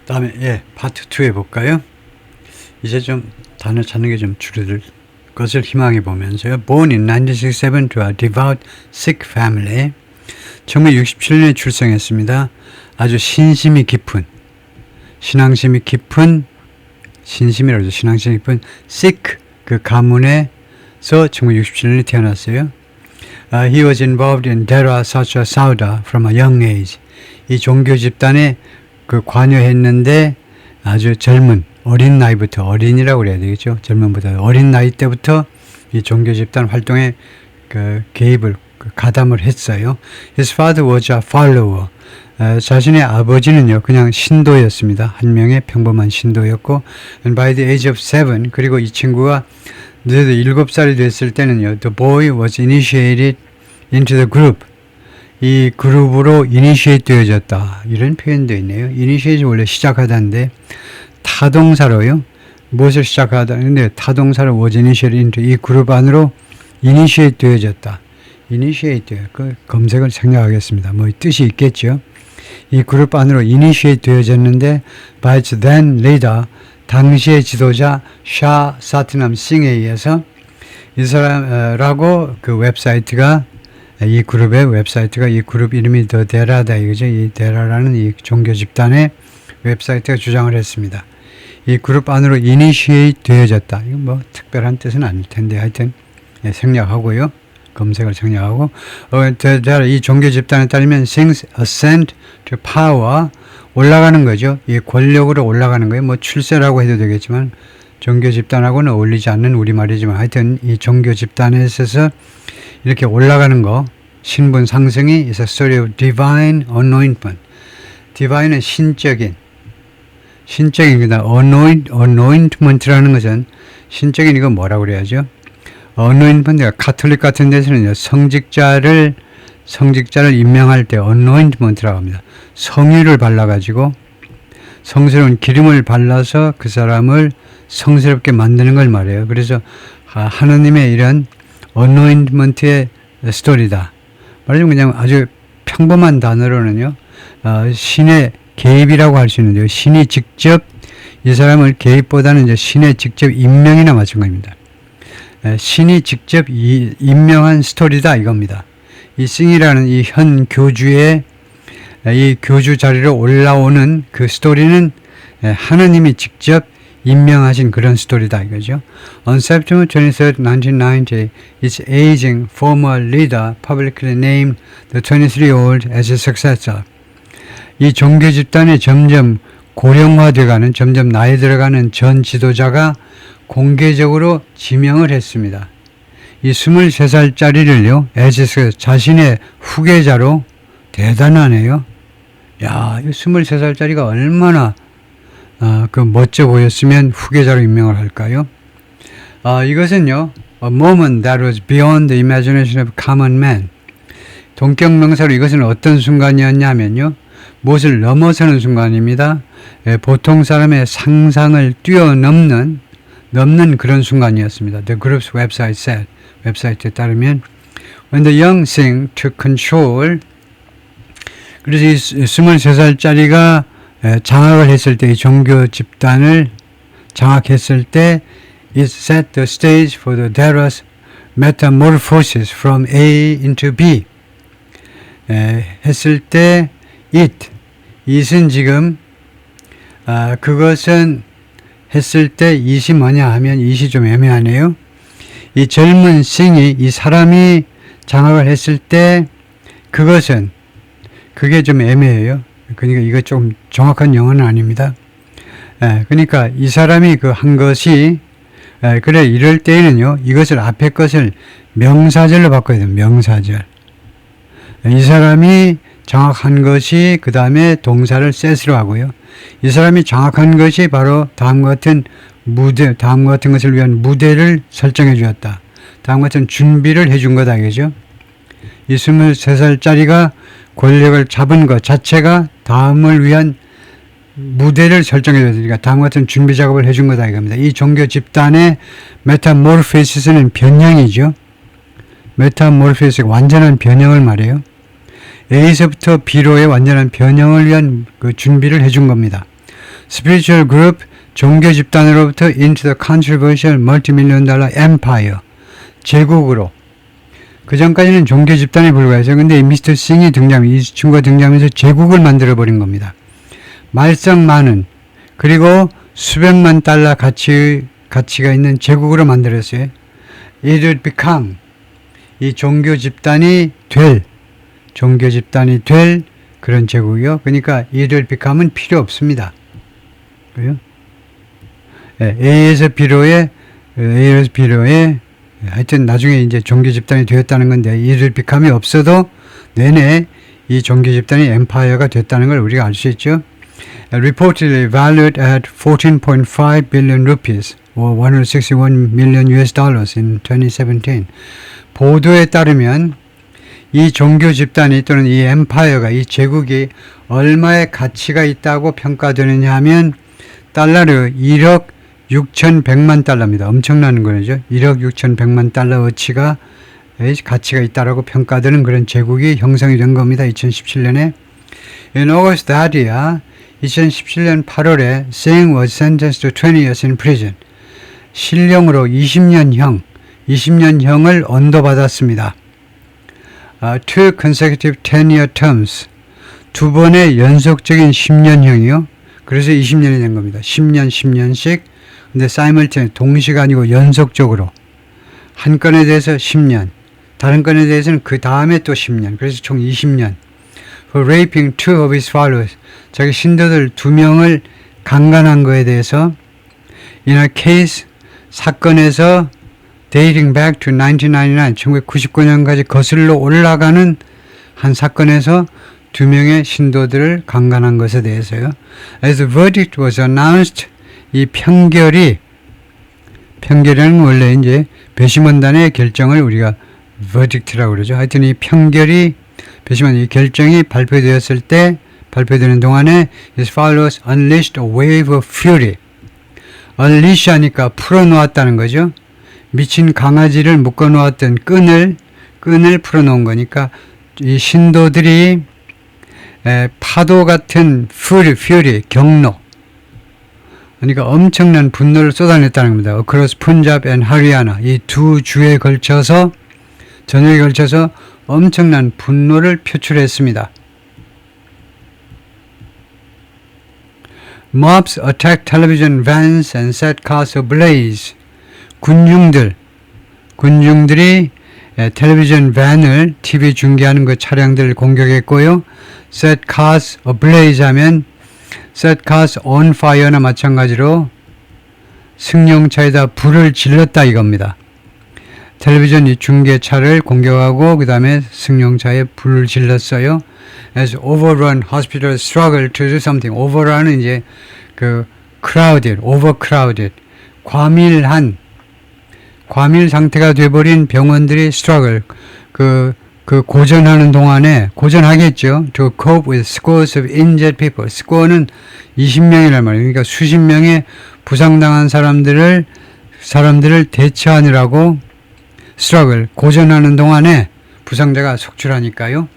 다음에 파트 2 해볼까요? 이제 좀 단어 찾는 게 좀 줄어들 것을 희망해 보면서요. Born in 1967 to a devout Sikh family. 1967년에 출생했습니다. 아주 신앙심이 깊은 신심이라고 신앙심이 깊은 Sikh 그 가문에서 1967년에 태어났어요. He was involved in Dera Sacha Sauda from a young age. 이 종교 집단에 그 관여했는데 아주 젊은 어린 나이부터 어린이라고 그래야 되겠죠. 젊은보다 어린 나이 때부터 이 종교 집단 활동에 그 개입을 가담을 했어요. His father was a follower. 자신의 아버지는요 그냥 신도였습니다. 한 명의 평범한 신도였고, and by the age of 7, 그리고 이 친구가 7살이 됐을 때는요, the boy was initiated into the group. 이 그룹으로 initiate 되어졌다. 이런 표현도 있네요. initiate 원래 시작하다인데 타동사로요. 무엇을 시작하다는데 타동사로 was initiated into 이 그룹 안으로 initiate 되어졌다. initiate 그 검색을 생략하겠습니다. 뭐 뜻이 있겠죠. 이 그룹 안으로 initiate 되어졌는데 by its then leader 당시의 지도자 샤 사트남 싱에 의해서 이 사람라고 그 웹사이트가 이 그룹의 웹사이트가 이 그룹 이름이 더 데라다 이거죠. 이 데라라는 이 종교 집단의 웹사이트가 주장을 했습니다. 이 그룹 안으로 initiate 되어졌다. 이거 뭐 특별한 뜻은 아닐 텐데 하여튼 생략하고요. 검색을 생략하고 이 종교 집단에 따르면 things ascend to power 올라가는 거죠. 이 권력으로 올라가는 거예요. 뭐 출세라고 해도 되겠지만 종교 집단하고는 어울리지 않는 우리말이지만 하여튼 이 종교 집단에 있어서 이렇게 올라가는 거 신분 상승이 is a story of divine anointment. divine은 신적인 그다 anointment라는 것은 신적인 이거 뭐라고 그래야죠? anointment가 카톨릭 같은 데서는 성직자를 임명할 때 anointment라고 합니다. 성유를 발라가지고 성스러운 기름을 발라서 그 사람을 성스럽게 만드는 걸 말해요. 그래서 하나님의 이런 anointment의 스토리다. 말하자면 그냥 아주 평범한 단어로는요, 신의 개입이라고 할 수 있는데요. 신이 직접 이 사람을 개입보다는 이제 신의 직접 임명이나 마찬가지입니다. 신이 직접 임명한 스토리다 이겁니다. 이 싱이라는 이 현 교주의 이 교주 자리로 올라오는 그 스토리는 하나님이 직접 임명하신 그런 스토리다 이거죠. On September 23, 1990, its aging former leader publicly named the 23-year-old as his successor. 이 종교 집단이 점점 고령화되어가는, 점점 나이 들어가는 전 지도자가 공개적으로 지명을 했습니다. 이 23살짜리를요, as 자신의 후계자로 대단하네요. 야, 이 23살짜리가 얼마나 그 멋져 보였으면 후계자로 임명을 할까요? 이것은요, a moment that was beyond the imagination of common man. 동격명사로 이것은 어떤 순간이었냐면요, 무엇을 넘어서는 순간입니다. 보통 사람의 상상을 뛰어넘는 그런 순간이었습니다. The group's website said. 웹사이트에 따르면 when the young Singh took control, 그래서 이 23살짜리가 장악을 했을 때, 이 종교 집단을 장악했을 때 it set the stage for the Dera's metamorphosis from A into B. 했을 때 it은 지금 그것은 했을 때 it이 뭐냐 하면 it이 좀 애매하네요. 이 젊은 싱이 이 사람이 장악을 했을 때 그게 좀 애매해요. 그러니까 이거 좀 정확한 영어는 아닙니다. 그러니까 이 사람이 그 한 것이 그래 이럴 때에는요, 이것을 앞에 것을 명사절로 바꿔야 돼요. 명사절. 이 사람이 장악한 것이 그 다음에 동사를 set으로 하고요. 이 사람이 장악한 것이 바로 다음과 같은 것을 위한 무대를 설정해 주었다. 다음과 같은 준비를 해준 거다 이거죠. 이 23살짜리가 권력을 잡은 것 자체가 다음을 위한 무대를 설정해 줬으니까 다음과 같은 준비 작업을 해준 거다 이겁니다. 이 종교 집단의 메타모르피시스는 변형이죠. 메타모르피시스가 완전한 변형을 말해요. A에서부터 B로의 완전한 변형을 위한 그 준비를 해준 겁니다. spiritual group, 종교 집단으로부터 into the controversial multi-million dollar empire, 제국으로. 그 전까지는 종교 집단에 불과했어요. 근데 이 미스터 싱이 이 친구가 등장하면서 제국을 만들어버린 겁니다. 말썽 많은, 그리고 수백만 달러 가치가 있는 제국으로 만들었어요. It would become, 이 종교 집단이 될 그런 제국이요. 그러니까 it would become은 필요 없습니다. 그래요? A에서 B로에 하여튼 나중에 이제 종교 집단이 되었다는 건데 it would become이 없어도 내내 이 종교 집단이 엠파이어가 됐다는 걸 우리가 알 수 있죠. Reportedly valued at 14.5 billion rupees or 161 million US dollars in 2017. 보도에 따르면 이 종교 집단이 또는 이 엠파이어가, 이 제국이 얼마의 가치가 있다고 평가되느냐 하면 달러로 1억 6,100만 달러입니다. 엄청난 거죠. 1억 6,100만 달러어치가 가치가 있다라고 평가되는 그런 제국이 형성이 된 겁니다. 2017년에. In August that year, 2017년 8월에 Singh was sentenced to 20 years in prison. 실형으로 20년형을 언도받았습니다. Two consecutive 10-year terms. 두 번의 연속적인 10년형이요. 그래서 20년이 된 겁니다. 10년씩. 근데 simultaneous, 동시간이고 연속적으로. 한 건에 대해서 10년. 다른 건에 대해서는 그 다음에 또 10년. 그래서 총 20년. For raping two of his followers. 자기 신도들 2명을 강간한 거에 대해서 in a case, 사건에서 dating back to 1999, 1999년까지 거슬러 올라가는 한 사건에서 2명의 신도들을 강간한 것에 대해서요. As the verdict was announced, 이 평결이라는 원래 이제 배심원단의 결정을 우리가 verdict라고 그러죠. 하여튼 이 평결이 이 결정이 발표되는 동안에 his followers unleashed a wave of fury. unleash 하니까 풀어놓았다는 거죠. 미친 강아지를 묶어놓았던 끈을 풀어놓은 거니까 이 신도들이 파도 같은 fury, 경로. 그러니까 엄청난 분노를 쏟아냈다는 겁니다. Across Punjab and Haryana. 이 두 주에 걸쳐서 전역에 걸쳐서 엄청난 분노를 표출했습니다. Mobs attacked television vans and set cars ablaze. 군중들이 텔레비전 밴을 TV 중계하는 그 차량들을 공격했고요. set cars ablaze 하면 set cars on fire나 마찬가지로 승용차에다 불을 질렀다 이겁니다. 텔레비전 이 중계차를 공격하고 그 다음에 승용차에 불을 질렀어요. As overrun hospitals struggle to do something. overrun은 이제 그 crowded, overcrowded, 과밀 상태가 돼버린 병원들이 struggle, 그 고전하는 동안에 고전하겠죠. To cope with scores of injured people. score는 20명이란 말이에요. 그러니까 수십 명의 부상당한 사람들을 대처하느라고 struggle, 고전하는 동안에 부상자가 속출하니까요.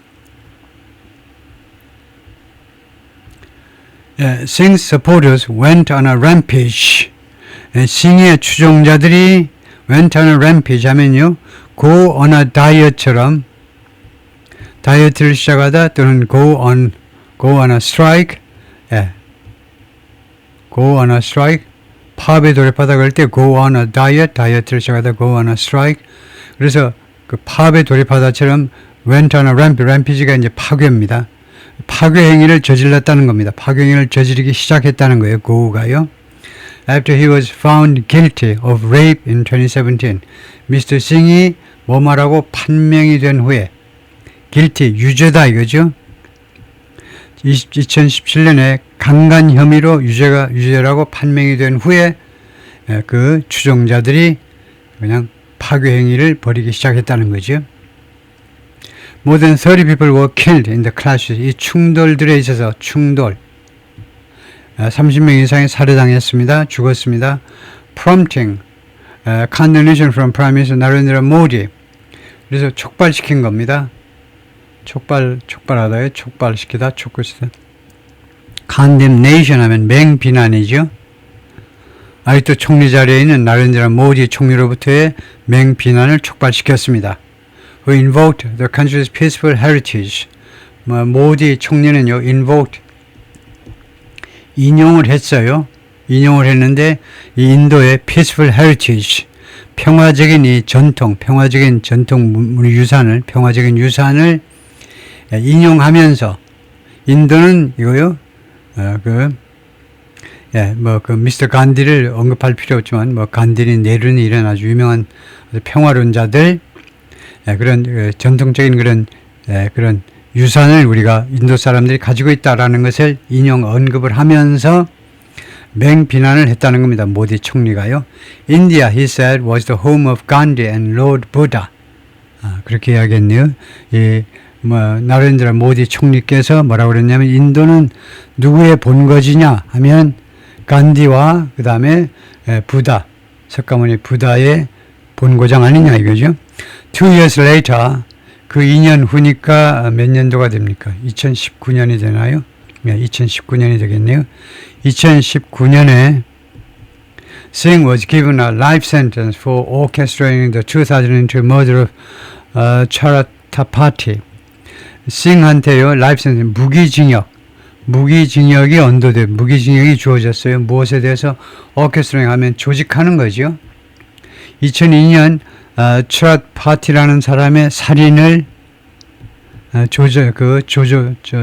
Singh's supporters went on a rampage. 싱의 추종자들이 went on a rampage 하면요, go on a diet처럼 다이어트를 시작하다 또는 go on a strike, go on a strike, 파업에 돌입하다 그럴 때 go on a diet, 다이어트를 시작하다 go on a strike. 그래서 그 파업에 돌입하다처럼 went on a rampage가 이제 파괴입니다. 파괴 행위를 저질렀다는 겁니다. 파괴 행위를 저지르기 시작했다는 거예요. go가요. After he was found guilty of rape in 2017, 미스터 싱이 뭐말하고 판명이 된 후에 guilty, 유죄다 이거죠. 2017년에 강간 혐의로 유죄라고 판명이 된 후에 그 추종자들이 그냥 파괴 행위를 벌이기 시작했다는 거죠. More than 30 people were killed in the clashes. 이 충돌들에 있어서 30명 이상이 살해당했습니다. 죽었습니다. Prompting condemnation from Prime Minister Narendra Modi. 그래서 촉발시킨 겁니다. 촉발시키다. condemnation 하면 맹비난이죠. 아직도 총리 자리에 있는 나렌드라 모디 총리로부터의 맹비난을 촉발시켰습니다. Who invoked the country's peaceful heritage. 모디 총리는요, invoked, 인용을 했어요. 인용을 했는데 이 인도의 peaceful heritage, 평화적인 이 전통, 평화적인 전통 유산을, 평화적인 유산을 인용하면서 인도는 이거요, 미스터 간디를 언급할 필요 없지만, 간디니, 네루니 이런 아주 유명한 평화론자들, 그런 전통적인 그런 유산을 우리가 인도 사람들이 가지고 있다라는 것을 인용 언급을 하면서 맹비난을 했다는 겁니다. 모디 총리가요. India, he said, was the home of Gandhi and Lord Buddha. 그렇게 이야기했네요. 나렌드라 모디 총리께서 뭐라고 그랬냐면, 인도는 누구의 본거지냐 하면 간디와 그 다음에 부다, 석가모니 부다의 본고장 아니냐 이거죠. 2 years later, 그 2년 후니까 몇 년도가 됩니까? 2019년이 되나요? 2019년이 되겠네요. 2019년에 Singh was given a life sentence for orchestrating the 2002 murder of Chhatrapati. 싱한테요, 라이프 센텐스, 무기징역이 언도돼, 무기징역이 주어졌어요. 무엇에 대해서? orchestrating 하면 조직하는 거죠. 2002년 추라파티라는 사람의 살인을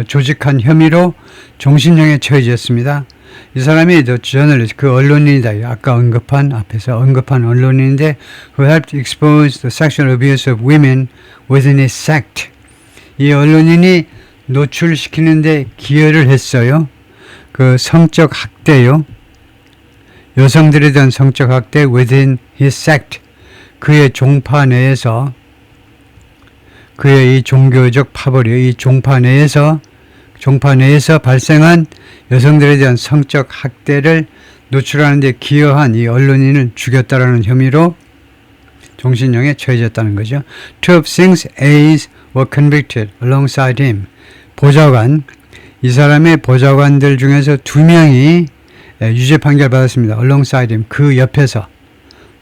조직한 혐의로 종신형에 처해졌습니다. 이 사람이 저널리스트, 그 언론인이다. 아까 앞에서 언급한 언론인인데, who helped expose the sexual abuse of women within his sect. 이 언론인이 노출시키는데 기여를 했어요. 그 성적 학대요. 여성들에 대한 성적 학대 within his sect. 그의 종파 내에서, 그의 이 종교적 파벌이요. 이 종파 내에서 발생한 여성들에 대한 성적 학대를 노출하는 데 기여한 이 언론인을 죽였다라는 혐의로 종신형에 처해졌다는 거죠. 2 of Singh's aides were convicted alongside him. 보좌관, 이 사람의 보좌관들 중에서 2명이 유죄 판결 받았습니다. alongside him, 그 옆에서.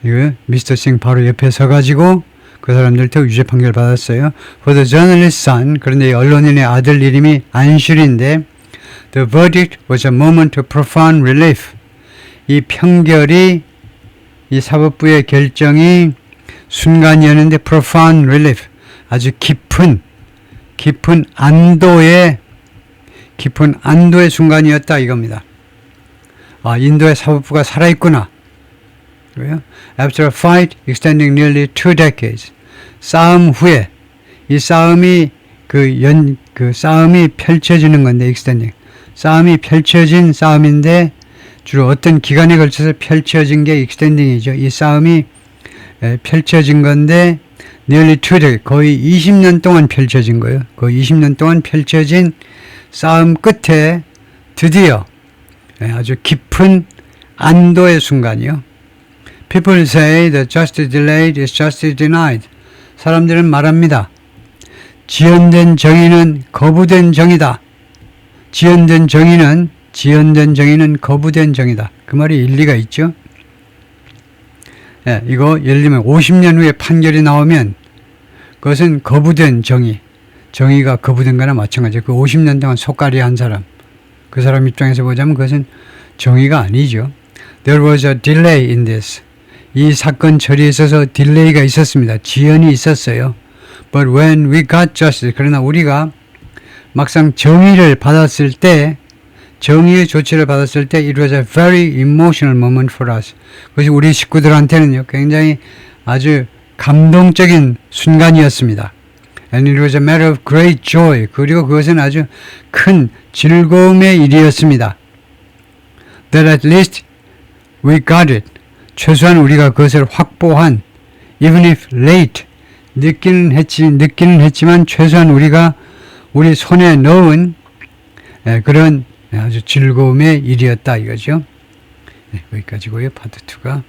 이거 미스터 싱 바로 옆에 서가지고 그 사람들도 유죄 판결 받았어요. For the journalist's son, 그런데 이 언론인의 아들 이름이 안슐인데, the verdict was a moment of profound relief. 이 판결이, 이 사법부의 결정이 순간이었는데 profound relief, 아주 깊은 안도의 순간이었다 이겁니다. 인도의 사법부가 살아있구나. After a fight extending nearly 2 decades, 싸움 후에, 이 싸움이 싸움이 펼쳐지는 건데, extending, 싸움이 펼쳐진 싸움인데 주로 어떤 기간에 걸쳐서 펼쳐진 게 extending이죠. 이 싸움이 펼쳐진 건데 nearly 2 decades, 거의 20년 동안 펼쳐진 거예요. 거의 20년 동안 펼쳐진 싸움 끝에 드디어 아주 깊은 안도의 순간이요. People say that justice delayed is justice denied. 사람들은 말합니다. 지연된 정의는 거부된 정이다. 지연된 정의는 거부된 정이다. 그 말이 일리가 있죠. 이거 예를 들면 50년 후에 판결이 나오면 그것은 거부된 정의가 거부된 거나 마찬가지예요. 그 50년 동안 속가리 한 사람, 그 사람 입장에서 보자면 그것은 정의가 아니죠. There was a delay in this. 이 사건 처리에 있어서 딜레이가 있었습니다. 지연이 있었어요. But when we got justice, 그러나 우리가 막상 정의의 조치를 받았을 때 it was a very emotional moment for us. 그것이 우리 식구들한테는요, 굉장히 아주 감동적인 순간이었습니다. And it was a matter of great joy. 그리고 그것은 아주 큰 즐거움의 일이었습니다. That at least we got it. 최소한 우리가 그것을 확보한, even if late, 늦기는 했지만 최소한 우리가 우리 손에 넣은 그런 아주 즐거움의 일이었다 이거죠. 여기까지고요. 파트 2가.